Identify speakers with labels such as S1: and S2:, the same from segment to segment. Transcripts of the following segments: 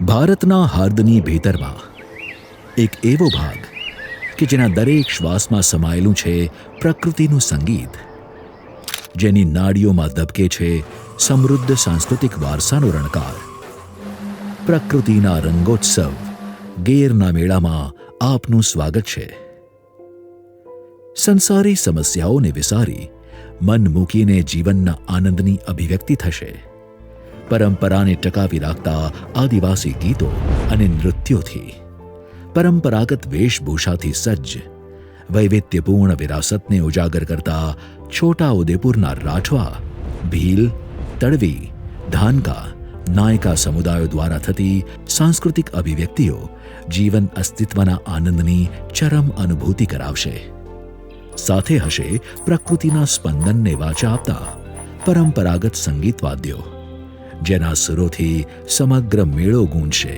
S1: ભારતના હાર્દની ભીતરમાં એક એવો ભાગ કે જેના દરેક શ્વાસમાં સમાયેલું છે પ્રકૃતિનું સંગીત, જેની નાડીઓમાં ધબકે છે સમૃદ્ધ સાંસ્કૃતિક વારસાનો રણકાર. પ્રકૃતિના રંગોત્સવ ગેરના મેળામાં આપનું સ્વાગત છે. સંસારી સમસ્યાઓને વિસારી મન મૂકીને જીવનના આનંદની અભિવ્યક્તિ થશે. પરંપરાને ટકાવી રાખતા આદિવાસી ગીતો અને નૃત્યોથી, પરંપરાગત વેશભૂષાથી સજ્જ વૈવિધ્યપૂર્ણ વિરાસતને ઉજાગર કરતા છોટા ઉદેપુરના રાઠવા, ભીલ, તડવી, ધાનકા, નાયકા સમુદાયો દ્વારા થતી સાંસ્કૃતિક અભિવ્યક્તિઓ જીવન અસ્તિત્વના આનંદની ચરમ અનુભૂતિ કરાવશે. સાથે હશે પ્રકૃતિના સ્પંદનને વાચા આપતા પરંપરાગત સંગીત વાદ્યો, જેના સુરોથી સમગ્ર મેળો ગૂંજશે.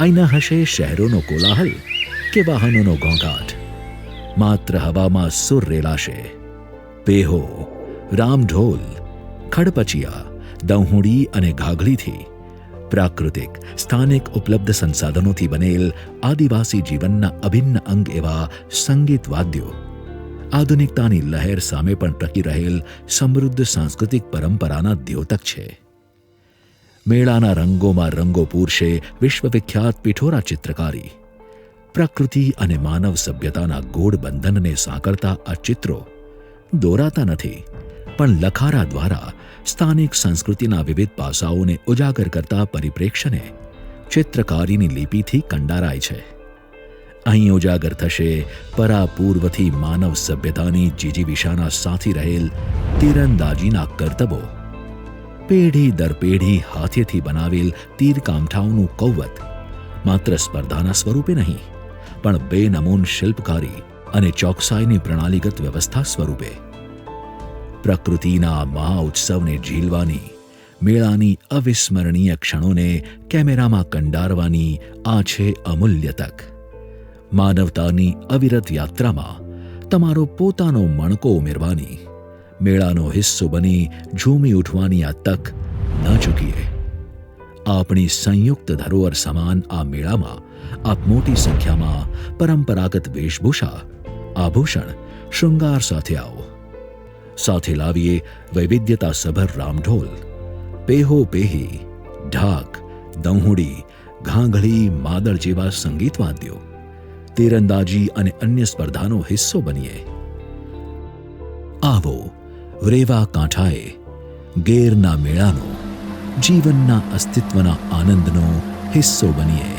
S1: અહીં ન હશે શહેરોનો કોલાહલ કે વાહનોનો ઘોંઘાટ. માત્ર હવામાં સુર રેલાશે. પેહો, રામઢોલ, ખડપચિયા, દહુડી અને ઘાઘડીથી પ્રાકૃતિક સ્થાનિક ઉપલબ્ધ સંસાધનોથી બનેલ આદિવાસી જીવનના અભિન્ન અંગ એવા સંગીત વાદ્યો આધુનિકતાની લહેર સામે પણ ટકી રહેલ સમૃદ્ધ સાંસ્કૃતિક પરંપરાના દ્યોતક છે. મેળાના રંગોમાં રંગો પૂરશે વિશ્વવિખ્યાત પિઠોરા ચિત્રકારી. પ્રકૃતિ અને માનવ સભ્યતાના ગૂઢ બંધનને સાંકળતા આ ચિત્રો દોરાતા નથી, પણ લખારા દ્વારા સ્થાનિક સંસ્કૃતિના વિવિધ પાસાઓને ઉજાગર કરતા પરિપ્રેક્ષ્યને ચિત્રકારીની લિપિથી કંડારાય છે. અહીં ઉજાગર થશે પરાપૂર્વથી માનવ સભ્યતાની જીજીવિષાના સાથી રહેલ તીરંદાજીના કરતબો. પેઢી દર પેઢી હાથેથી બનાવેલ તીરકામઠાઓનું કૌવત માત્ર સ્પર્ધાના સ્વરૂપે નહીં, પણ બેનમૂન શિલ્પકારી અને ચોકસાઈની પ્રણાલીગત વ્યવસ્થા સ્વરૂપે. પ્રકૃતિના મહાઉત્સવને ઝીલવાની, મેળાની અવિસ્મરણીય ક્ષણોને કેમેરામાં કંડારવાની આ છે અમૂલ્ય તક. માનવતાની અવિરત યાત્રામાં તમારો પોતાનો મણકો ઉમેરવાની, મેળાનો હિસ્સો બની ઝૂમી ઉઠવાની આ તક ન ચૂકીએ. આપણી સંયુક્ત ધરોહર સમાન આ મેળામાં આપ મોટી સંખ્યામાં પરંપરાગત વેશભૂષા, આભૂષણ, શૃંગાર સાથે આવો. સાથે લાવીએ વૈવિધ્યતાસભર રામઢોલ, પેહો પેહી, ઢાક, દહુડી, ઘાંઘળી, માદળ જેવા સંગીત વાદ્યો, તીરંદાજી અને અન્ય સ્પર્ધાનો હિસ્સો બનીએ. આવો રેવા કાંઠાએ ગેરના મેળાનો, જીવનના અસ્તિત્વના આનંદનો હિસ્સો બનીએ.